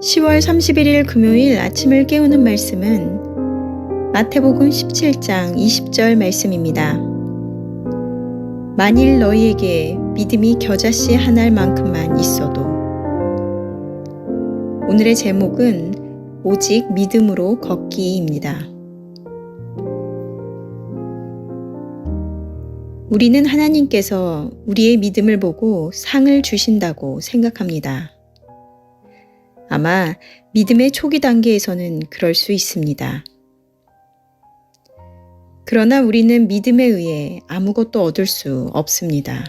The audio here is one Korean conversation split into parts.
10월 31일 금요일 아침을 깨우는 말씀은 마태복음 17장 20절 말씀입니다. 만일 너희에게 믿음이 겨자씨 한 알만큼만 있어도. 오늘의 제목은 오직 믿음으로 걷기입니다. 우리는 하나님께서 우리의 믿음을 보고 상을 주신다고 생각합니다. 아마 믿음의 초기 단계에서는 그럴 수 있습니다. 그러나 우리는 믿음에 의해 아무것도 얻을 수 없습니다.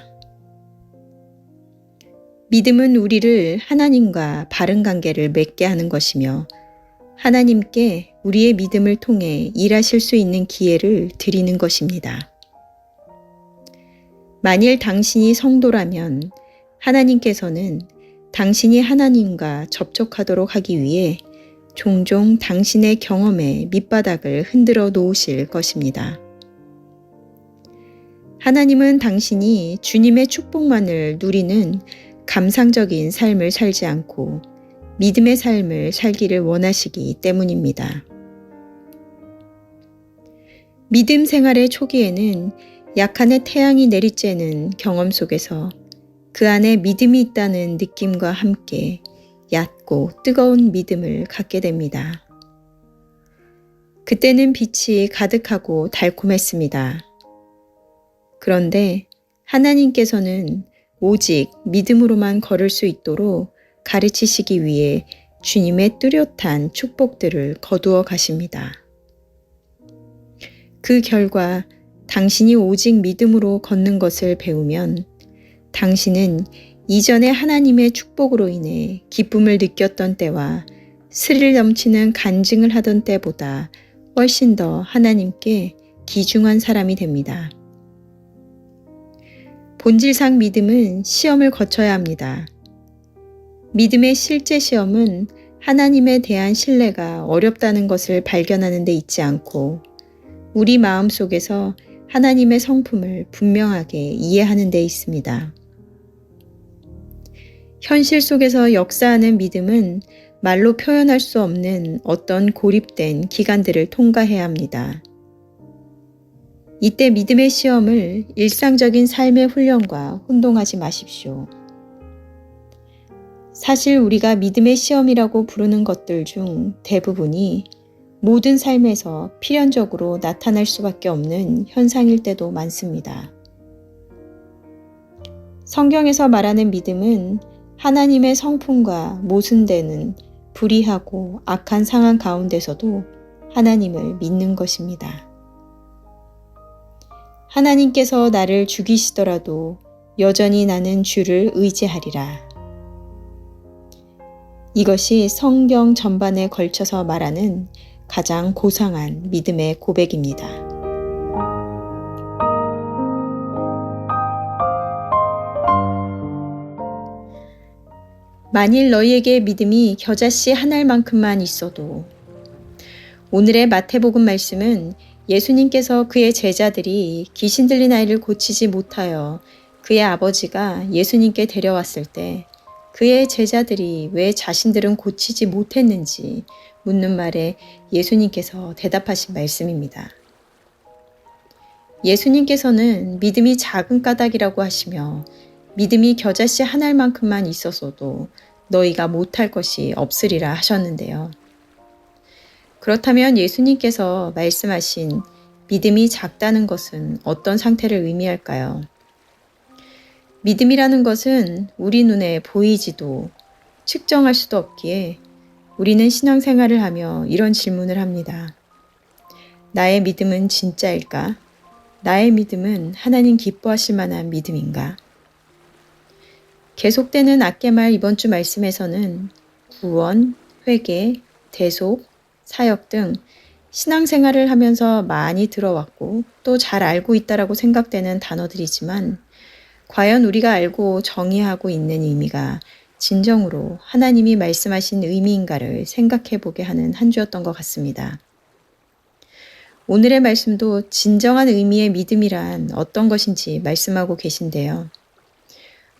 믿음은 우리를 하나님과 바른 관계를 맺게 하는 것이며 하나님께 우리의 믿음을 통해 일하실 수 있는 기회를 드리는 것입니다. 만일 당신이 성도라면 하나님께서는 당신이 하나님과 접촉하도록 하기 위해 종종 당신의 경험의 밑바닥을 흔들어 놓으실 것입니다. 하나님은 당신이 주님의 축복만을 누리는 감상적인 삶을 살지 않고 믿음의 삶을 살기를 원하시기 때문입니다. 믿음 생활의 초기에는 약한의 태양이 내리쬐는 경험 속에서 그 안에 믿음이 있다는 느낌과 함께 얕고 뜨거운 믿음을 갖게 됩니다. 그때는 빛이 가득하고 달콤했습니다. 그런데 하나님께서는 오직 믿음으로만 걸을 수 있도록 가르치시기 위해 주님의 뚜렷한 축복들을 거두어 가십니다. 그 결과 당신이 오직 믿음으로 걷는 것을 배우면 당신은 이전에 하나님의 축복으로 인해 기쁨을 느꼈던 때와 스릴 넘치는 간증을 하던 때보다 훨씬 더 하나님께 귀중한 사람이 됩니다. 본질상 믿음은 시험을 거쳐야 합니다. 믿음의 실제 시험은 하나님에 대한 신뢰가 어렵다는 것을 발견하는 데 있지 않고 우리 마음 속에서 하나님의 성품을 분명하게 이해하는 데 있습니다. 현실 속에서 역사하는 믿음은 말로 표현할 수 없는 어떤 고립된 기간들을 통과해야 합니다. 이때 믿음의 시험을 일상적인 삶의 훈련과 혼동하지 마십시오. 사실 우리가 믿음의 시험이라고 부르는 것들 중 대부분이 모든 삶에서 필연적으로 나타날 수밖에 없는 현상일 때도 많습니다. 성경에서 말하는 믿음은 하나님의 성품과 모순되는 불의하고 악한 상황 가운데서도 하나님을 믿는 것입니다. 하나님께서 나를 죽이시더라도 여전히 나는 주를 의지하리라. 이것이 성경 전반에 걸쳐서 말하는 가장 고상한 믿음의 고백입니다. 만일 너희에게 믿음이 겨자씨 한 알만큼만 있어도. 오늘의 마태복음 말씀은 예수님께서 그의 제자들이 귀신 들린 아이를 고치지 못하여 그의 아버지가 예수님께 데려왔을 때 그의 제자들이 왜 자신들은 고치지 못했는지 묻는 말에 예수님께서 대답하신 말씀입니다. 예수님께서는 믿음이 작은 까닭이라고 하시며 믿음이 겨자씨 한 알만큼만 있었어도 너희가 못할 것이 없으리라 하셨는데요. 그렇다면 예수님께서 말씀하신 믿음이 작다는 것은 어떤 상태를 의미할까요? 믿음이라는 것은 우리 눈에 보이지도 측정할 수도 없기에 우리는 신앙생활을 하며 이런 질문을 합니다. 나의 믿음은 진짜일까? 나의 믿음은 하나님 기뻐하실 만한 믿음인가? 계속되는 악개말 이번 주 말씀에서는 구원, 회개, 대속, 사역 등 신앙생활을 하면서 많이 들어왔고 또 잘 알고 있다라고 생각되는 단어들이지만 과연 우리가 알고 정의하고 있는 의미가 진정으로 하나님이 말씀하신 의미인가를 생각해 보게 하는 한 주였던 것 같습니다. 오늘의 말씀도 진정한 의미의 믿음이란 어떤 것인지 말씀하고 계신데요.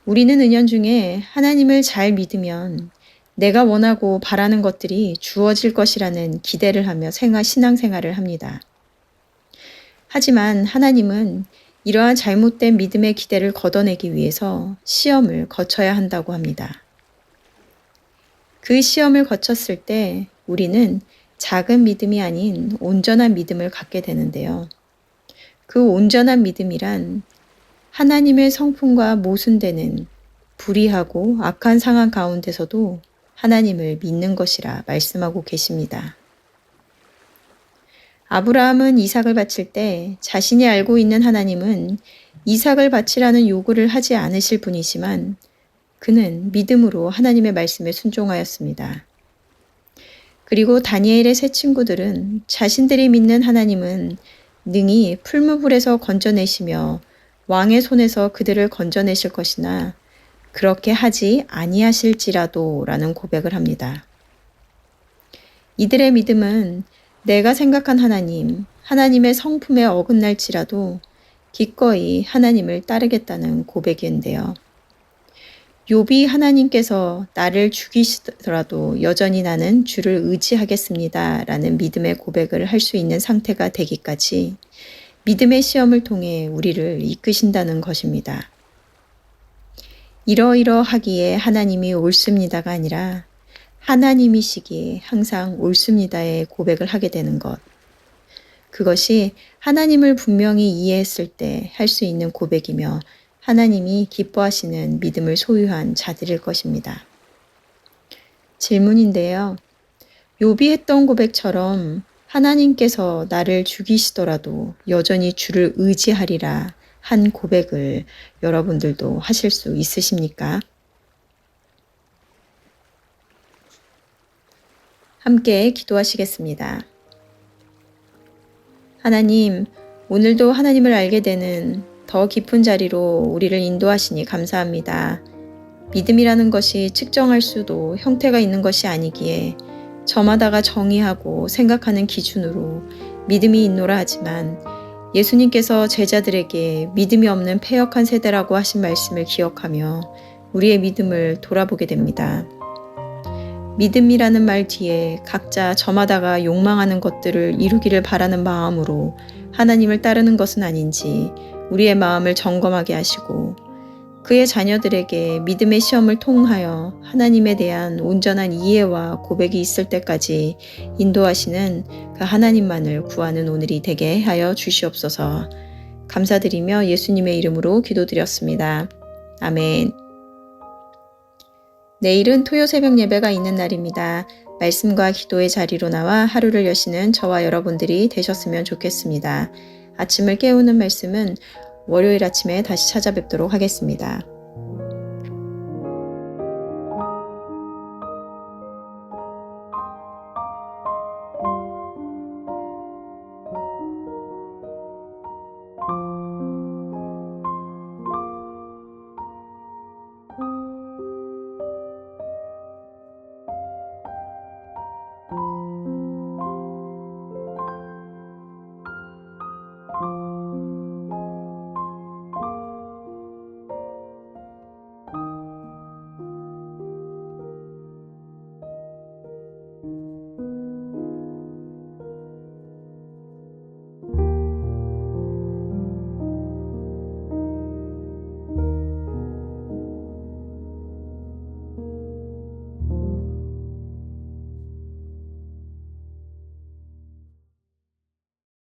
우리는 은연중에 하나님을 잘 믿으면 내가 원하고 바라는 것들이 주어질 것이라는 기대를 하며 신앙생활을 합니다. 하지만 하나님은 이러한 잘못된 믿음의 기대를 걷어내기 위해서 시험을 거쳐야 한다고 합니다. 그 시험을 거쳤을 때 우리는 작은 믿음이 아닌 온전한 믿음을 갖게 되는데요. 그 온전한 믿음이란 하나님의 성품과 모순되는 불의하고 악한 상황 가운데서도 하나님을 믿는 것이라 말씀하고 계십니다. 아브라함은 이삭을 바칠 때 자신이 알고 있는 하나님은 이삭을 바치라는 요구를 하지 않으실 분이지만 그는 믿음으로 하나님의 말씀에 순종하였습니다. 그리고 다니엘의 세 친구들은 자신들이 믿는 하나님은 능히 풀무불에서 건져내시며 왕의 손에서 그들을 건져내실 것이나 그렇게 하지 아니하실지라도 라는 고백을 합니다. 이들의 믿음은 내가 생각한 하나님의 성품에 어긋날지라도 기꺼이 하나님을 따르겠다는 고백인데요. 욥이 하나님께서 나를 죽이시더라도 여전히 나는 주를 의지하겠습니다 라는 믿음의 고백을 할 수 있는 상태가 되기까지 믿음의 시험을 통해 우리를 이끄신다는 것입니다. 이러이러하기에 하나님이 옳습니다가 아니라 하나님이시기에 항상 옳습니다의 고백을 하게 되는 것. 그것이 하나님을 분명히 이해했을 때 할 수 있는 고백이며 하나님이 기뻐하시는 믿음을 소유한 자들일 것입니다. 질문인데요. 욥이 했던 고백처럼 하나님께서 나를 죽이시더라도 여전히 주를 의지하리라 한 고백을 여러분들도 하실 수 있으십니까? 함께 기도하시겠습니다. 하나님, 오늘도 하나님을 알게 되는 더 깊은 자리로 우리를 인도하시니 감사합니다. 믿음이라는 것이 측정할 수도 형태가 있는 것이 아니기에 저마다가 정의하고 생각하는 기준으로 믿음이 있노라 하지만 예수님께서 제자들에게 믿음이 없는 패역한 세대라고 하신 말씀을 기억하며 우리의 믿음을 돌아보게 됩니다. 믿음이라는 말 뒤에 각자 저마다가 욕망하는 것들을 이루기를 바라는 마음으로 하나님을 따르는 것은 아닌지 우리의 마음을 점검하게 하시고 그의 자녀들에게 믿음의 시험을 통하여 하나님에 대한 온전한 이해와 고백이 있을 때까지 인도하시는 그 하나님만을 구하는 오늘이 되게 하여 주시옵소서. 감사드리며 예수님의 이름으로 기도드렸습니다. 아멘. 내일은 토요 새벽 예배가 있는 날입니다. 말씀과 기도의 자리로 나와 하루를 여시는 저와 여러분들이 되셨으면 좋겠습니다. 아침을 깨우는 말씀은 월요일 아침에 다시 찾아뵙도록 하겠습니다.